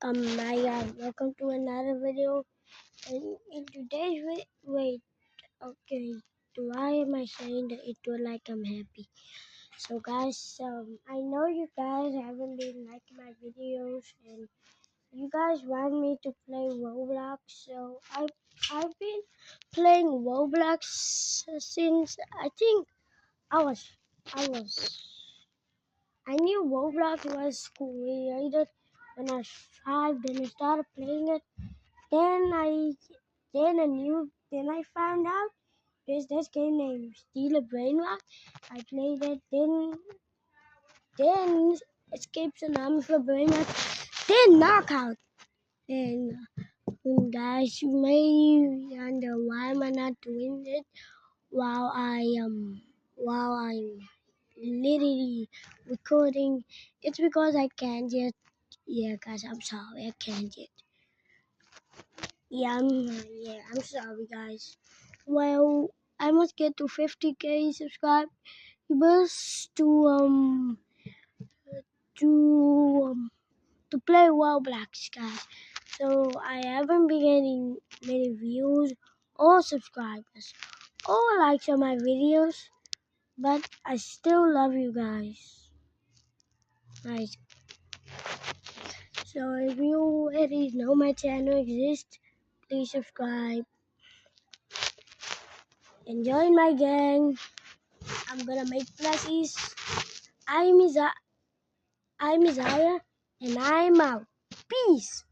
Hi guys, welcome to another video. And in today's wait, okay, why am I saying the intro like I'm happy? So guys, I know you guys haven't been liking my videos, and you guys want me to play Roblox. So I've been playing Roblox since I think I was I was I knew Roblox was created when I was 5. Then I started playing it. Then I found out there's this game named Steal a Brainwash. I played it. Then Escape Tsunami for Brainwash. Then Knockout. And guys, you may wonder why am I not doing it while I'm literally recording. It's because I can't yet. Yeah, guys, I'm sorry, I can't yet. I'm sorry, guys. Well, I must get to 50k subscribers to play Roblox, guys. So I haven't been getting many views or subscribers or likes on my videos, but I still love you guys. Nice. So if you already know my channel exists, please subscribe and join my gang. I'm gonna make plushies. I'm Isaiah, and I'm out. Peace.